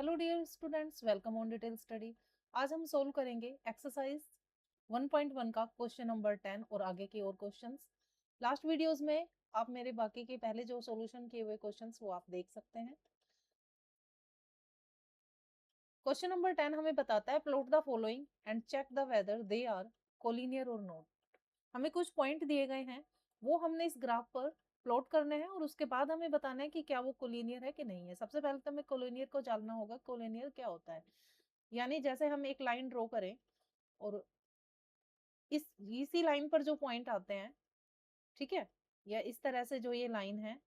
Hello dear students, welcome on detail study. आज हम solve करेंगे एक्सरसाइज 1.1 का क्वेश्चन नंबर 10 और आगे के और क्वेश्चंस। लास्ट वीडियोस में आप मेरे बाकी के पहले जो सॉल्यूशन किए हुए क्वेश्चंस वो आप देख सकते हैं। क्वेश्चन नंबर 10 हमें बताता है plot the following and check the whether they are collinear और नॉट। हमें कुछ पॉइंट दिए गए हैं, वो हमने इस ग्राफ पर प्लॉट करने हैं और उसके बाद हमें बताना है कि क्या वो कोलिनियर है कि नहीं है। सबसे पहले तो हमें कोलिनियर को जानना होगा, कोलिनियर क्या होता है। यानी जैसे हम एक लाइन ड्रॉ करें और इसी लाइन पर जो पॉइंट आते हैं, ठीक है, या इस तरह से जो ये लाइन है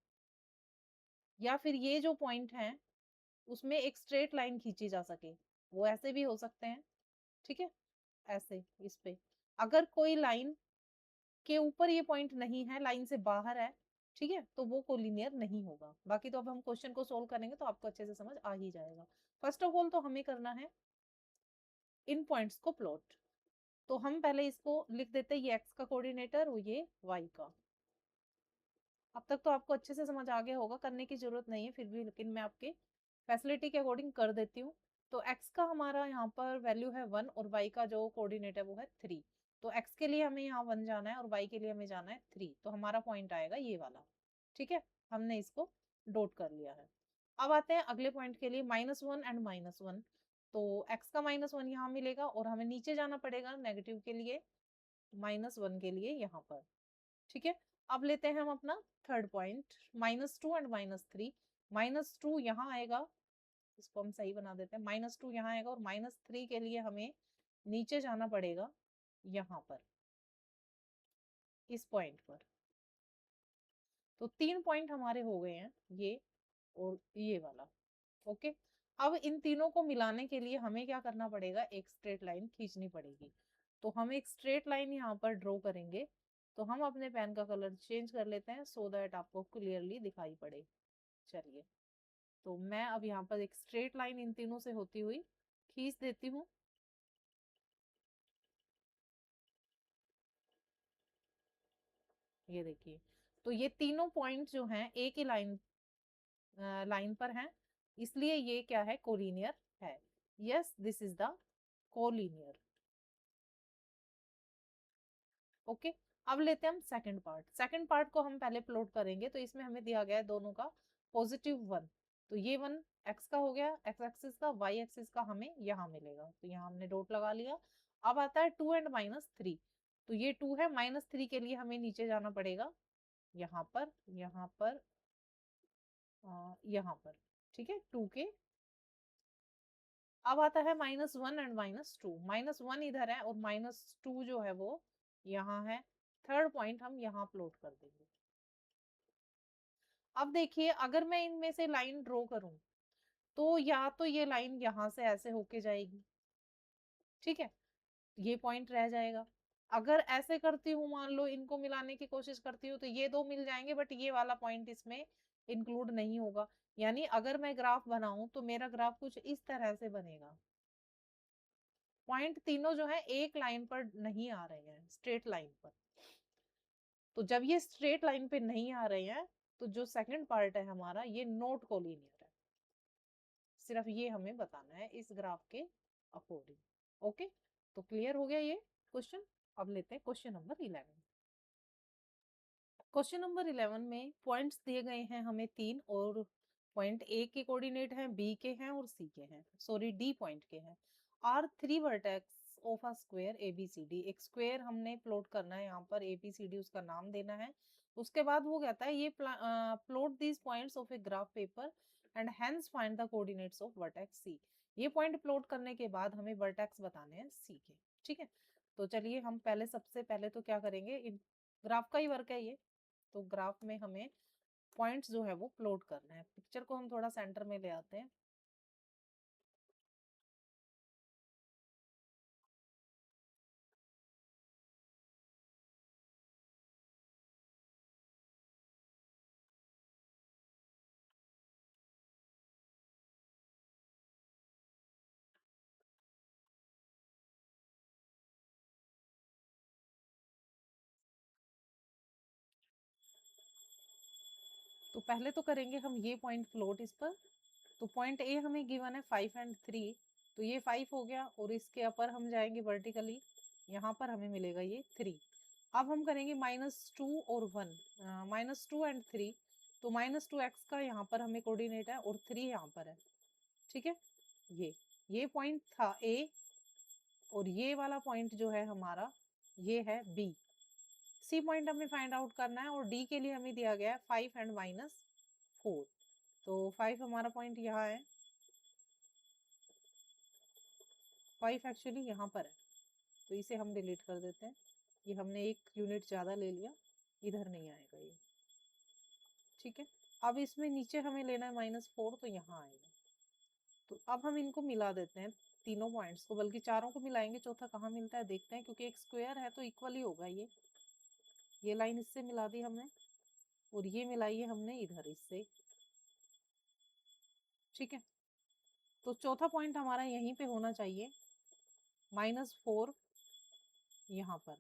या फिर ये जो पॉइंट है उसमें एक स्ट्रेट लाइन खींची जा सके, वो ऐसे भी हो सकते हैं। ठीक है, ऐसे इस पे अगर कोई लाइन के ऊपर ये पॉइंट नहीं है, लाइन से बाहर है, ठीक है, तो वो कोलिनियर नहीं होगा। बाकी तो अब हम क्वेश्चन को सोल्व करेंगे तो आपको अच्छे से समझ आ ही जाएगा। फर्स्ट ऑफ ऑल तो हमें करना है इन पॉइंट्स को प्लॉट। तो हम पहले इसको लिख देते हैं, ये एक्स का कोऑर्डिनेटर और ये वाई का। अब तक तो आपको अच्छे से समझ आ गया होगा, करने की जरूरत नहीं है फिर भी, लेकिन मैं आपके फैसिलिटी के अकॉर्डिंग कर देती हूँ। तो x का हमारा यहाँ पर वैल्यू है 1 और y का जो कोऑर्डिनेट है वो है 3। तो x के लिए हमें यहाँ 1 जाना है और y के लिए हमें जाना है 3, तो हमारा पॉइंट आएगा ये वाला। ठीक है, हमने इसको डॉट कर लिया है। अब आते हैं अगले पॉइंट के लिए, -1 एंड -1। तो x का -1 यहाँ मिलेगा और हमें नीचे जाना पड़ेगा नेगेटिव के लिए, -1 के लिए यहाँ पर। ठीक है, अब लेते हैं हम अपना थर्ड पॉइंट, -2 एंड -3। -2 यहाँ आएगा, इसको हम सही बना देते हैं, -2 यहाँ आएगा और -3 के लिए हमें नीचे जाना पड़ेगा यहाँ पर, इस पॉइंट पर। तो 3 पॉइंट हमारे हो गए हैं, ये और ये वाला। ओके, अब इन तीनों को मिलाने के लिए हमें क्या करना पड़ेगा, एक स्ट्रेट लाइन खींचनी पड़ेगी। तो हम एक स्ट्रेट लाइन यहाँ पर ड्रॉ करेंगे। तो हम अपने पेन का कलर चेंज कर लेते हैं सो दैट आपको क्लियरली दिखाई पड़े। चलिए, तो मैं अब यहाँ पर एक स्ट्रेट लाइन इन तीनों से होती हुई खींच देती हूँ। ये देखिए, तो ये तीनों पॉइंट जो हैं एक ही लाइन पर हैं, इसलिए ये क्या है, कोलिनियर है। Yes, this is the collinear. Okay, अब लेते हैं हम सेकंड पार्ट। सेकंड पार्ट को हम पहले प्लॉट करेंगे। तो इसमें हमें दिया गया है दोनों का +1। तो ये 1 एक्स का हो गया, एक्स एक्सिस का, वाई एक्सिस का हमें यहाँ मिलेगा, तो यहाँ हमने डॉट लगा लिया। अब आता है 2 एंड -3। तो ये 2 है, -3 के लिए हमें नीचे जाना पड़ेगा, यहाँ पर, यहाँ पर, यहाँ पर। ठीक है, 2 के। अब आता है -1 एंड -2। -1 इधर है और -2 जो है वो यहाँ है। थर्ड पॉइंट हम यहाँ प्लॉट कर देंगे। अब देखिए, अगर मैं इनमें से लाइन ड्रॉ करूं तो या तो ये लाइन यहाँ से ऐसे होके जाएगी, ठीक है, ये पॉइंट रह जाएगा। अगर ऐसे करती हूँ, मान लो इनको मिलाने की कोशिश करती हूँ, तो ये दो मिल जाएंगे बट ये वाला पॉइंट इसमें इंक्लूड नहीं होगा। यानी अगर मैं ग्राफ बनाऊं तो मेरा ग्राफ कुछ इस तरह से बनेगा। पॉइंट तीनों जो है एक लाइन पर नहीं आ रहे हैं, स्ट्रेट लाइन पर। तो जब ये स्ट्रेट लाइन पे नहीं आ रहे हैं तो जो सेकंड पार्ट है हमारा, ये नॉट कोलिनियर है। सिर्फ ये हमें बताना है इस ग्राफ के अकॉर्डिंग। ओके, तो क्लियर हो गया ये क्वेश्चन। अब लेते हैं क्वेश्चन नंबर 11। क्वेश्चन नंबर 11 में पॉइंट्स दिए गए हैं हमें 3, और पॉइंट ए के कोऑर्डिनेट हैं, बी के हैं और सी के हैं, सॉरी डी पॉइंट के हैं। R 3 vertex of a square ABCD। एक स्क्वायर हमने प्लॉट करना है, यहाँ पर ABCD उसका नाम देना है। उसके बाद वो कहता है ये plot these points of a graph paper and hence find the coordinates of vertex C. ये पॉइंट प्लॉट करने के बाद हमें वर्टेक्स बताने हैं सी के। ठीक है, तो चलिए हम पहले, सबसे पहले तो क्या करेंगे, ग्राफ का ही वर्क है ये। तो ग्राफ में हमें पॉइंट्स जो है वो प्लॉट करना है। पिक्चर को हम थोड़ा सेंटर में ले आते हैं। तो पहले तो करेंगे हम ये पॉइंट प्लॉट इस पर। तो पॉइंट ए हमें गिवन है 5 एंड 3, तो ये 5 हो गया और इसके अपर हम जाएंगे वर्टिकली, यहाँ पर हमें मिलेगा ये 3। अब हम करेंगे -2 और 1, -2 एंड 3, तो -2x का यहाँ पर हमें कोऑर्डिनेट है और 3 यहाँ पर है। ठीक है, ये पॉइंट था ए और ये वाला पॉइंट जो है हमारा ये है बी। सी पॉइंट हमें फाइंड आउट करना है और डी के लिए हमें दिया गया है 5 एंड -4, तो 5 हमारा पॉइंट यहाँ है, 5 एक्चुअली यहाँ पर है, तो इसे हम डिलीट कर देते हैं। ये हमने एक यूनिट ज़्यादा ले लिया, इधर नहीं आएगा ये। ठीक है, अब इसमें नीचे हमें लेना है -4, तो यहाँ आएगा। तो अब हम इनको मिला देते हैं तीनों पॉइंट्स को, बल्कि चारों को मिलाएंगे, चौथा कहाँ मिलता है देखते हैं, क्योंकि एक स्क्वायर है तो इक्वल ही होगा। ये लाइन इससे मिला दी हमने और ये मिलाई है हमने इधर इससे। ठीक है, तो चौथा पॉइंट हमारा यहीं पे होना चाहिए, -4 यहाँ पर,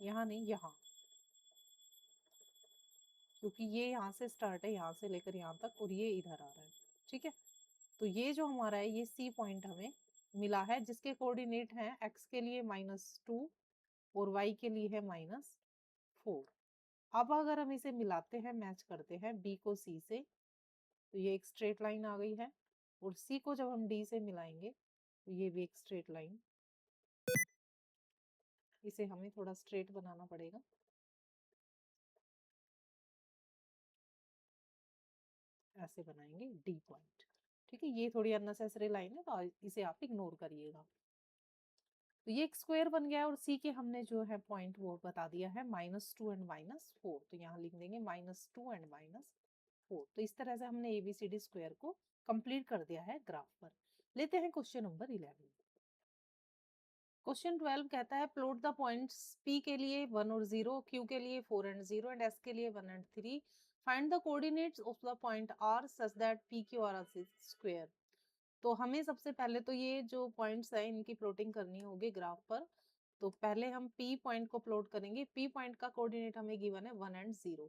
यहाँ नहीं, यहाँ, क्योंकि ये यहाँ से स्टार्ट है, यहाँ से लेकर यहाँ तक, और ये इधर आ रहा है। ठीक है, तो ये जो हमारा है ये सी पॉइंट हमें मिला है, जिसके कोऑर्डिनेट हैं x के लिए -2 और y के लिए है -4। अब अगर हम इसे मिलाते हैं, मैच करते हैं b को c से, तो ये एक स्ट्रेट लाइन आ गई है, और c को जब हम d से मिलाएंगे तो ये भी एक स्ट्रेट लाइन। इसे हमें थोड़ा स्ट्रेट बनाना पड़ेगा। ऐसे बनाएंगे डी पॉइंट। ठीक है, ये थोड़ी अननेसेसरी लाइन है तो इसे आप इग्नोर करिएगा। तो ये एक स्क्वायर बन गया है और सी के हमने जो है पॉइंट वो बता दिया है -2 एंड -4, तो यहाँ लिख देंगे -2 एंड -4। तो इस तरह से हमने ABCD स्क्वायर को कंप्लीट कर दिया है ग्राफ पर। लेते हैं क्वेश्चन नंबर 11। क्वेश्चन 12 कहता है प्लॉट द पॉइंट्स P के लिए 1 और 0, Q के लिए 4 एंड 0 एंड S के लिए 1 and 3। Find the coordinates of the point R such that PQR is square. तो हमें सबसे पहले तो ये जो पॉइंट्स है इनकी प्लॉटिंग करनी होगी ग्राफ पर। तो पहले हम P पॉइंट को प्लॉट करेंगे। P पॉइंट का कोऑर्डिनेट हमें गिवन है 1 एंड 0,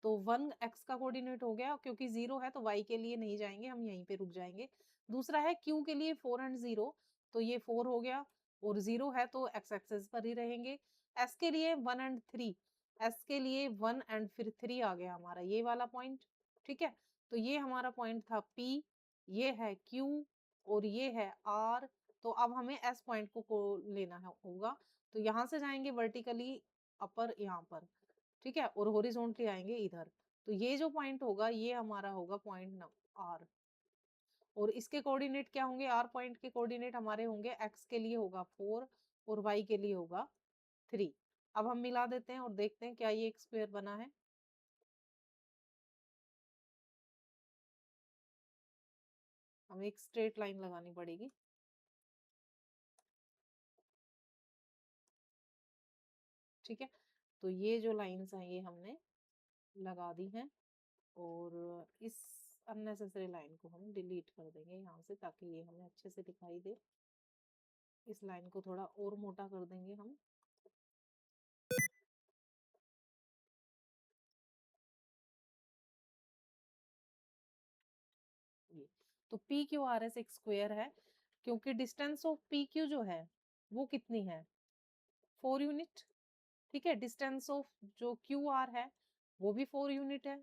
तो 1 x का कोऑर्डिनेट हो गया, क्योंकि 0 है तो y के लिए नहीं जाएंगे, हम यहीं पे रुक जाएंगे। दूसरा है Q के लिए 4 एंड 0, तो ये 4 हो गया, और 0 है तो x एक्सेस पर ही रहेंगे। S के लिए 1 एंड 3, S के लिए 1 एंड फिर 3 आ गया हमारा ये वाला पॉइंट। ठीक है, तो ये हमारा पॉइंट था P, ये है Q और ये है R। तो अब हमें S पॉइंट को लेना है होगा, तो यहाँ से जाएंगे वर्टिकली अपर यहाँ पर। ठीक है, और हॉरिजॉन्टली आएंगे इधर, तो ये जो पॉइंट होगा ये हमारा होगा पॉइंट R। और इसके कोऑर्डिनेट क्या होंगे, R पॉइंट के कोऑर्डिनेट हमारे होंगे x के लिए होगा 4 और y के लिए होगा 3। अब हम मिला देते हैं और देखते हैं क्या ये एक स्क्वायर बना है। हमें एक स्ट्रेट लाइन लगानी पड़ेगी। ठीक है, तो ये जो लाइंस हैं ये हमने लगा दी हैं, और इस अननेसेसरी लाइन को हम डिलीट कर देंगे यहाँ से, ताकि ये हमें अच्छे से दिखाई दे। इस लाइन को थोड़ा और मोटा कर देंगे हम। ये तो पी क्यू आर एस एक स्क्वायर है, क्योंकि डिस्टेंस ऑफ पी क्यू जो है वो कितनी है, 4 यूनिट। ठीक है, डिस्टेंस ऑफ जो क्यू आर है वो भी 4 यूनिट है,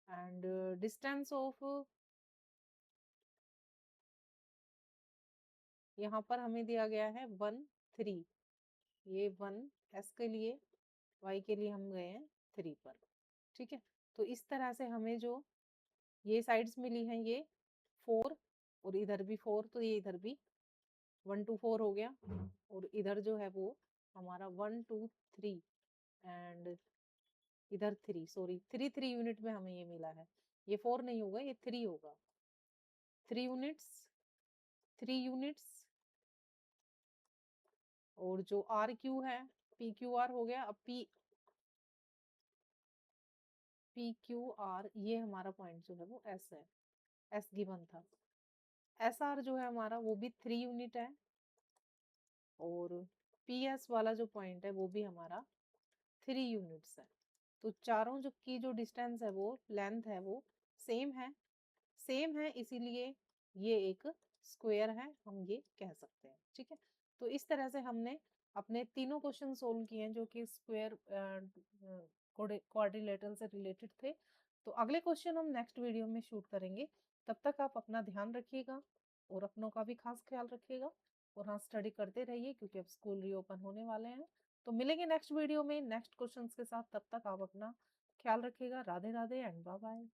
एंड डिस्टेंस ऑफ यहाँ पर हमें दिया गया है 1 3, ये 1 एस के लिए, वाई के लिए हम गए हैं 3 पर। ठीक है, तो इस तरह से हमें जो ये साइड्स मिली हैं ये 4, और इधर भी 4, तो ये इधर भी 1 2 4 हो गया, और इधर जो है वो हमारा 1 2 3 एंड इधर 3, सॉरी 3 3 यूनिट में हमें ये मिला है। ये 4 नहीं होगा, ये 3 होगा, 3 यूनिट्स, 3 यूनिट्स। और जो आर क्यू है पी क्यू आर हो गया। अब पी क्यू आर ये हमारा पॉइंट जो है वो एस है, एस गिवन था। एस आर जो है हमारा वो भी 3 यूनिट है, और PS वाला जो पॉइंट है वो भी हमारा 3 यूनिट्स है। तो चारों जो डिस्टेंस है वो लेंथ है वो सेम है, इसीलिए ये एक स्क्वायर है, हम ये कह सकते हैं। ठीक है, तो इस तरह से हमने अपने तीनों क्वेश्चन सोल्व किए हैं जो कि स्क्वायर क्वाड्रिलेटरल से रिलेटेड थे। तो अगले क्वेश्चन हम नेक्स्ट वीडियो में शूट करेंगे। तब तक आप अपना ध्यान रखिएगा और अपनों का भी खास ख्याल रखिएगा। और हाँ, स्टडी करते रहिए क्योंकि अब स्कूल रीओपन होने वाले हैं। तो मिलेंगे नेक्स्ट वीडियो में नेक्स्ट क्वेश्चंस के साथ। तब तक आप अपना ख्याल रखिएगा। Radhe Radhe and bye bye.